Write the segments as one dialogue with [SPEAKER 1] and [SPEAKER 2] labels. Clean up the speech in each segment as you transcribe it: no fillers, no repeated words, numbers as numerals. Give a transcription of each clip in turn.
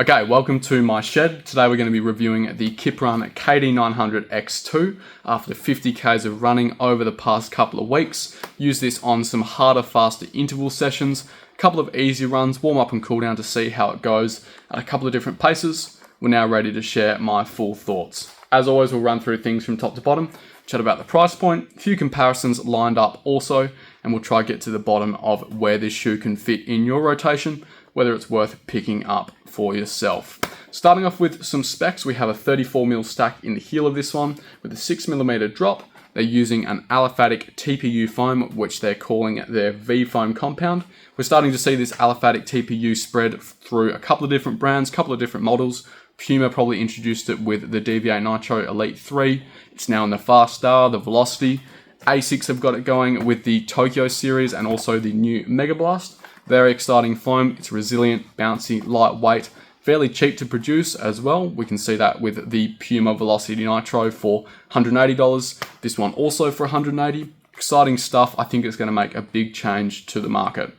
[SPEAKER 1] Okay, welcome to my shed. Today we're going to be reviewing the Kiprun Kd900X.2 after 50 Ks of running over the past couple of weeks. Use this on some harder, faster interval sessions, a couple of easy runs, warm up and cool down to see how it goes at a couple of different paces. We're now ready to share my full thoughts. As always, we'll run through things from top to bottom, chat about the price point, a few comparisons lined up also, and we'll try to get to the bottom of where this shoe can fit in your rotation, whether it's worth picking up for yourself. Starting off with some specs, we have a 34mm stack in the heel of this one with a 6mm drop. They're using an aliphatic TPU foam, which they're calling their V foam compound. We're starting to see this aliphatic TPU spread through a couple of different brands, a couple of different models. Puma probably introduced it with the DVA Nitro Elite 3. It's now in the Fast Star, the Velocity. Asics have got it going with the Tokyo series and also the new Megablast. Very exciting foam. It's resilient, bouncy, lightweight, fairly cheap to produce as well. We can see that with the Puma Velocity Nitro for $180. This one also for $180. Exciting stuff. I think it's going to make a big change to the market.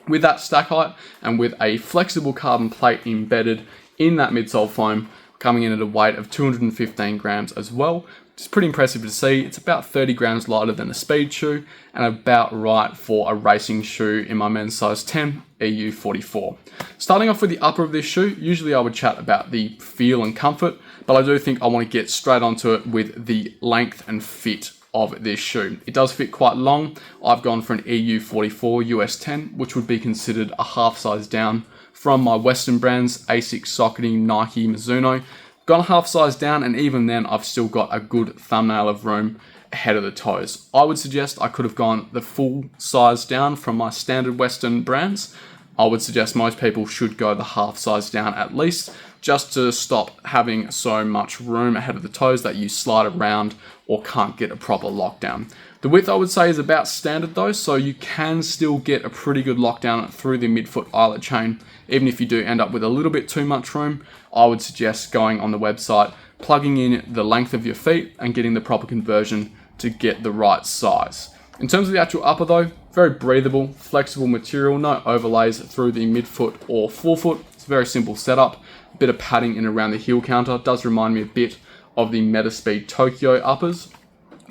[SPEAKER 1] With that stack height and with a flexible carbon plate embedded in that midsole foam, coming in at a weight of 215 grams as well. It's pretty impressive to see. It's about 30 grams lighter than a speed shoe and about right for a racing shoe in my men's size 10, EU 44. Starting off with the upper of this shoe, usually I would chat about the feel and comfort, but I do think I want to get straight onto it with the length and fit of this shoe. It does fit quite long. I've gone for an EU 44 US 10, which would be considered a half size down from my Western brands, Asics, Saucony, Nike, Mizuno. Gone a half size down, and even then I've still got a good thumbnail of room ahead of the toes. I would suggest I could have gone the full size down from my standard Western brands. I would suggest most people should go the half size down at least, just to stop having so much room ahead of the toes that you slide around or can't get a proper lockdown. The width I would say is about standard though, so you can still get a pretty good lockdown through the midfoot eyelet chain. Even if you do end up with a little bit too much room, I would suggest going on the website, plugging in the length of your feet and getting the proper conversion to get the right size. In terms of the actual upper though, very breathable, flexible material, no overlays through the midfoot or forefoot. It's a very simple setup. A bit of padding in around the heel counter. Does remind me a bit of the Metaspeed Tokyo uppers.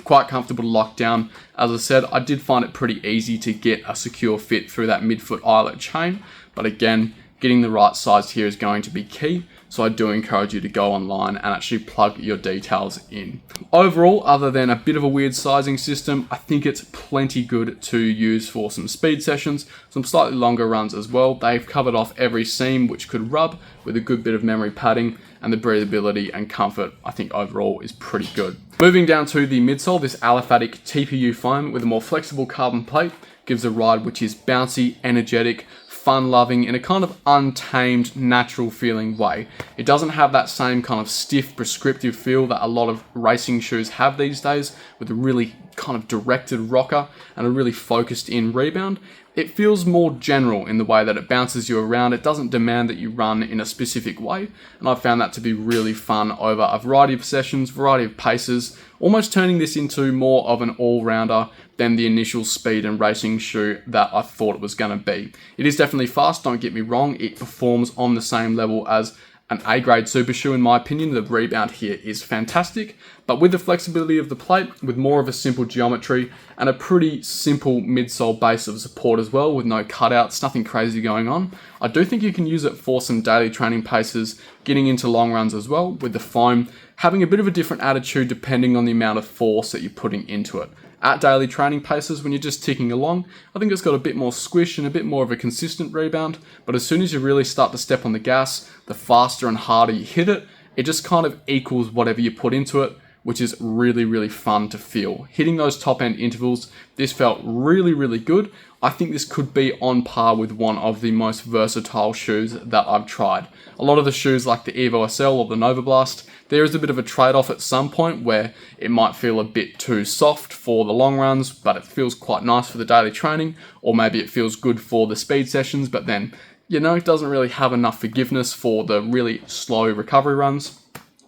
[SPEAKER 1] Quite comfortable to lock down. As I said, I did find it pretty easy to get a secure fit through that midfoot eyelet chain, but again, getting the right size here is going to be key, so I do encourage you to go online and actually plug your details in. Overall, other than a bit of a weird sizing system, I think it's plenty good to use for some speed sessions, some slightly longer runs as well. They've covered off every seam which could rub with a good bit of memory padding, and the breathability and comfort I think overall is pretty good. Moving down to the midsole, this aliphatic TPU foam with a more flexible carbon plate gives a ride which is bouncy, energetic, fun-loving in a kind of untamed, natural feeling way. It doesn't have that same kind of stiff, prescriptive feel that a lot of racing shoes have these days, with a really kind of directed rocker and a really focused in rebound. It feels more general in the way that it bounces you around. It doesn't demand that you run in a specific way, and I've found that to be really fun over a variety of sessions, variety of paces, almost turning this into more of an all-rounder than the initial speed and racing shoe that I thought it was going to be. It is definitely fast, don't get me wrong. It performs on the same level as an A-grade super shoe in my opinion. The rebound here is fantastic, but with the flexibility of the plate, with more of a simple geometry and a pretty simple midsole base of support as well, with no cutouts, nothing crazy going on, I do think you can use it for some daily training paces, getting into long runs as well, with the foam having a bit of a different attitude depending on the amount of force that you're putting into it. At daily training paces, when you're just ticking along, I think it's got a bit more squish and a bit more of a consistent rebound, but as soon as you really start to step on the gas, the faster and harder you hit it, it just kind of equals whatever you put into it, which is really, really fun to feel. Hitting those top end intervals, this felt really, really good. I think this could be on par with one of the most versatile shoes that I've tried. A lot of the shoes like the EVO Outsole or the Novablast, there is a bit of a trade-off at some point where it might feel a bit too soft for the long runs, but it feels quite nice for the daily training, or maybe it feels good for the speed sessions, but then, you know, it doesn't really have enough forgiveness for the really slow recovery runs.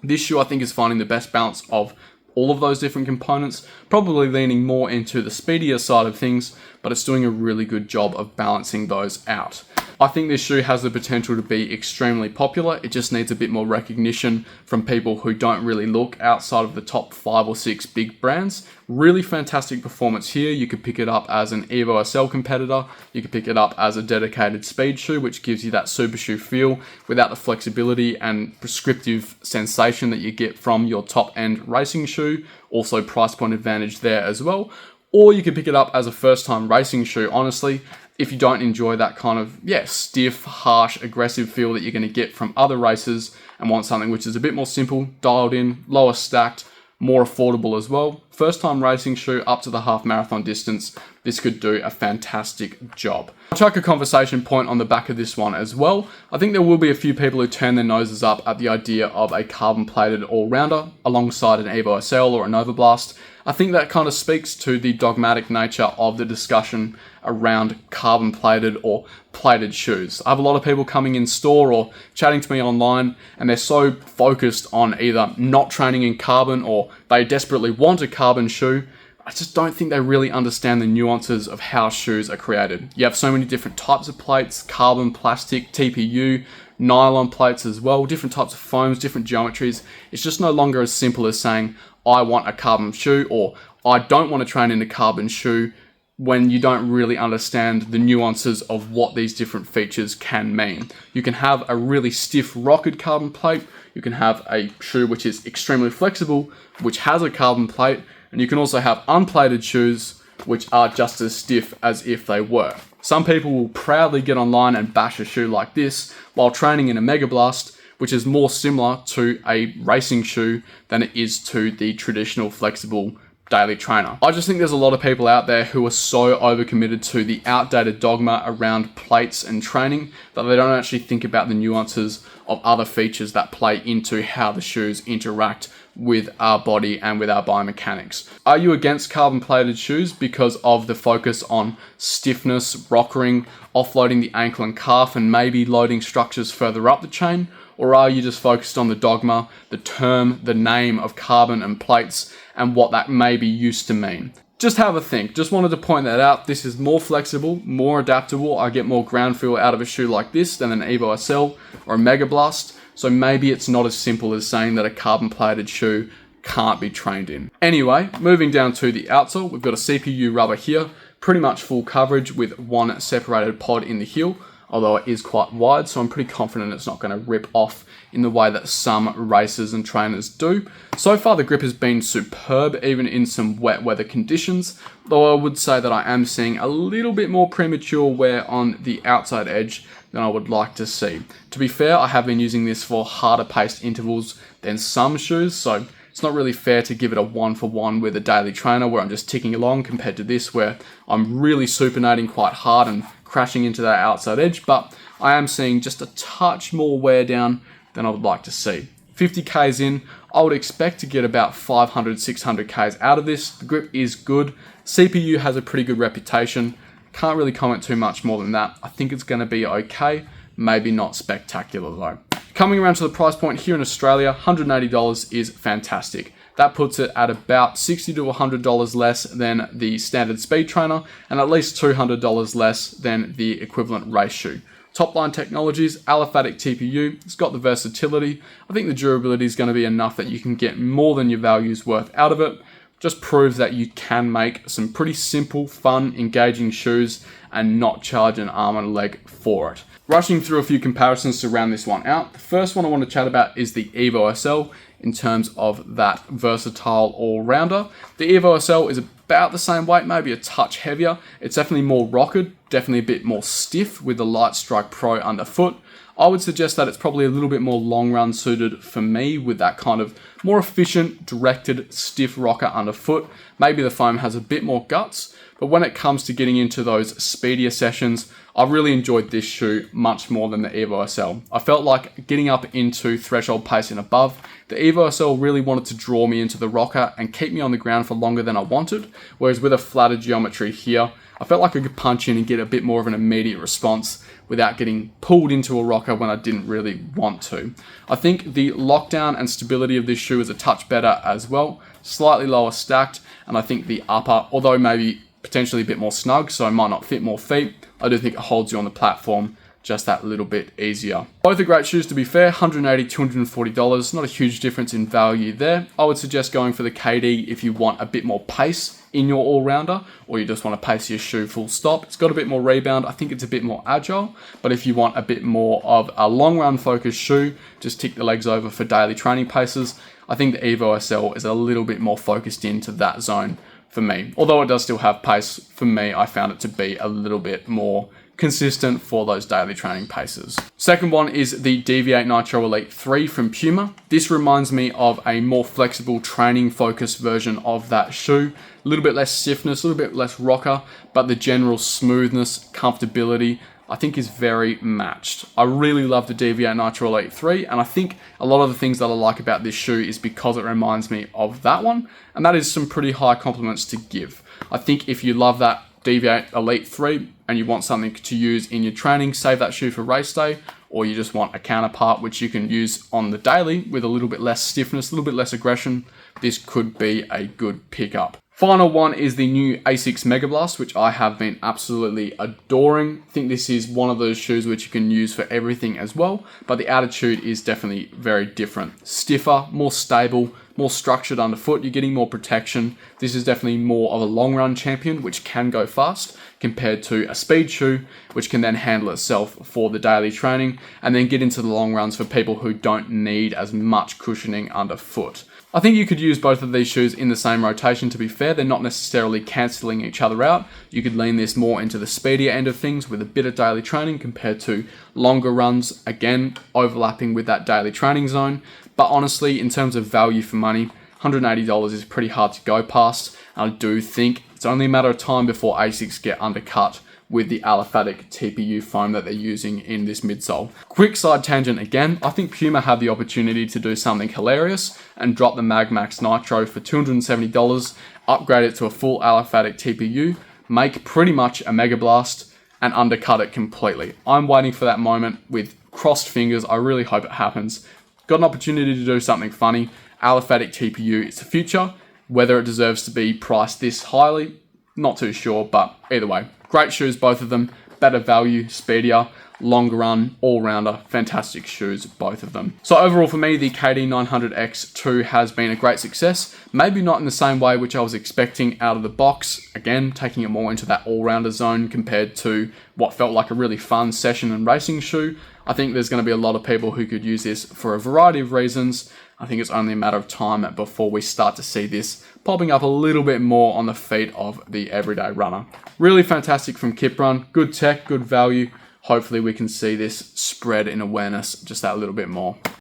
[SPEAKER 1] This shoe I think is finding the best balance of all of those different components, probably leaning more into the speedier side of things, but it's doing a really good job of balancing those out. I think this shoe has the potential to be extremely popular. It just needs a bit more recognition from people who don't really look outside of the top 5 or 6 big brands. Really fantastic performance here. You could pick it up as an EVO SL competitor. You could pick it up as a dedicated speed shoe, which gives you that super shoe feel without the flexibility and prescriptive sensation that you get from your top end racing shoe. Also price point advantage there as well. Or you could pick it up as a first time racing shoe, honestly, if you don't enjoy that kind of, stiff, harsh, aggressive feel that you're going to get from other racers and want something which is a bit more simple, dialed in, lower stacked, more affordable as well. First time racing shoe up to the half marathon distance, this could do a fantastic job. I'll chuck a conversation point on the back of this one as well. I think there will be a few people who turn their noses up at the idea of a carbon plated all-rounder alongside an EVO SL or a megablast. I think that kind of speaks to the dogmatic nature of the discussion around carbon plated or plated shoes. I have a lot of people coming in store or chatting to me online, and they're so focused on either not training in carbon or they desperately want a carbon shoe. I just don't think they really understand the nuances of how shoes are created. You have so many different types of plates: carbon, plastic, TPU, nylon plates as well, different types of foams, different geometries. It's just no longer as simple as saying, I want a carbon shoe, or I don't want to train in a carbon shoe, when you don't really understand the nuances of what these different features can mean. You can have a really stiff rocketed carbon plate, you can have a shoe which is extremely flexible, which has a carbon plate, and you can also have unplated shoes which are just as stiff as if they were. Some people will proudly get online and bash a shoe like this while training in a megablast, which is more similar to a racing shoe than it is to the traditional flexible daily trainer. I just think there's a lot of people out there who are so overcommitted to the outdated dogma around plates and training that they don't actually think about the nuances of other features that play into how the shoes interact with our body and with our biomechanics. Are you against carbon plated shoes because of the focus on stiffness, rockering, offloading the ankle and calf, and maybe loading structures further up the chain? Or are you just focused on the dogma, the term, the name of carbon and plates, and what that maybe used to mean? Just have a think. Just wanted to point that out. This is more flexible, more adaptable. I get more ground feel out of a shoe like this than an EVO SL or a megablast. So maybe it's not as simple as saying that a carbon plated shoe can't be trained in. Anyway, moving down to the outsole, we've got a CPU rubber here, pretty much full coverage with one separated pod in the heel, although it is quite wide, so I'm pretty confident it's not going to rip off in the way that some racers and trainers do. So far the grip has been superb, even in some wet weather conditions, though I would say that I am seeing a little bit more premature wear on the outside edge than I would like to see. To be fair, I have been using this for harder paced intervals than some shoes, so it's not really fair to give it a 1-for-1 with a daily trainer where I'm just ticking along, compared to this where I'm really supinating quite hard and crashing into that outside edge, but I am seeing just a touch more wear down than I would like to see. 50 Ks in, I would expect to get about 500, 600 Ks out of this. The grip is good. CPU has a pretty good reputation. Can't really comment too much more than that. I think it's going to be okay, maybe not spectacular though. Coming around to the price point here in Australia, $180 is fantastic. That puts it at about $60 to $100 less than the standard speed trainer, and at least $200 less than the equivalent race shoe. Top line technologies, aliphatic TPU, it's got the versatility. I think the durability is going to be enough that you can get more than your value's worth out of it. Just proves that you can make some pretty simple, fun, engaging shoes and not charge an arm and a leg for it. Rushing through a few comparisons to round this one out. The first one I want to chat about is the EVO SL in terms of that versatile all-rounder. The EVO SL is about the same weight, maybe a touch heavier. It's definitely more rocketed, definitely a bit more stiff with the Light Strike Pro underfoot. I would suggest that it's probably a little bit more long run suited for me with that kind of more efficient, directed, stiff rocker underfoot. Maybe the foam has a bit more guts, but when it comes to getting into those speedier sessions, I really enjoyed this shoe much more than the EVO SL. I felt like getting up into threshold pace and above, the EVO SL really wanted to draw me into the rocker and keep me on the ground for longer than I wanted, whereas with a flatter geometry here, I felt like I could punch in and get a bit more of an immediate response without getting pulled into a rocker when I didn't really want to. I think the lockdown and stability of this shoe is a touch better as well, slightly lower stacked, and I think the upper, although maybe potentially a bit more snug, so it might not fit more feet, I do think it holds you on the platform just that little bit easier. Both are great shoes, to be fair. $180, $240, not a huge difference in value there. I would suggest going for the KD if you want a bit more pace in your all-rounder, or you just want to pace your shoe full stop. It's got a bit more rebound. I think it's a bit more agile, but if you want a bit more of a long run focused shoe, just tick the legs over for daily training paces. I think the EVO SL is a little bit more focused into that zone for me. Although it does still have pace, for me, I found it to be a little bit more consistent for those daily training paces. Second one is the Deviate Nitro Elite 3 from Puma. This reminds me of a more flexible training focused version of that shoe. A little bit less stiffness, a little bit less rocker, but the general smoothness, comfortability, I think is very matched. I really love the Deviate Nitro Elite 3, and I think a lot of the things that I like about this shoe is because it reminds me of that one, and that is some pretty high compliments to give. I think if you love that Deviate Elite 3 and you want something to use in your training, save that shoe for race day, or you just want a counterpart which you can use on the daily with a little bit less stiffness, a little bit less aggression, this could be a good pickup. Final one is the new ASICS Megablast, which I have been absolutely adoring. I think this is one of those shoes which you can use for everything as well, but the attitude is definitely very different. Stiffer, more stable, more structured underfoot, you're getting more protection. This is definitely more of a long run champion, which can go fast, compared to a speed shoe, which can then handle itself for the daily training, and then get into the long runs for people who don't need as much cushioning underfoot. I think you could use both of these shoes in the same rotation, to be fair. They're not necessarily cancelling each other out. You could lean this more into the speedier end of things with a bit of daily training compared to longer runs, again, overlapping with that daily training zone. But honestly, in terms of value for money, $180 is pretty hard to go past. And I do think it's only a matter of time before ASICS get undercut with the aliphatic TPU foam that they're using in this midsole. Quick side tangent again, I think Puma had the opportunity to do something hilarious and drop the Mag Max Nitro for $270, upgrade it to a full aliphatic TPU, make pretty much a megablast, and undercut it completely. I'm waiting for that moment with crossed fingers. I really hope it happens. Got an opportunity to do something funny. Aliphatic TPU is the future. Whether it deserves to be priced this highly, not too sure, but either way, great shoes, both of them. Better value, speedier, longer run, all-rounder, fantastic shoes, both of them. So overall for me, the Kd900X.2 has been a great success. Maybe not in the same way which I was expecting out of the box. Again, taking it more into that all-rounder zone compared to what felt like a really fun session and racing shoe. I think there's going to be a lot of people who could use this for a variety of reasons. I think it's only a matter of time before we start to see this popping up a little bit more on the feet of the everyday runner. Really fantastic from Kiprun. Good tech, good value. Hopefully we can see this spread in awareness just that little bit more.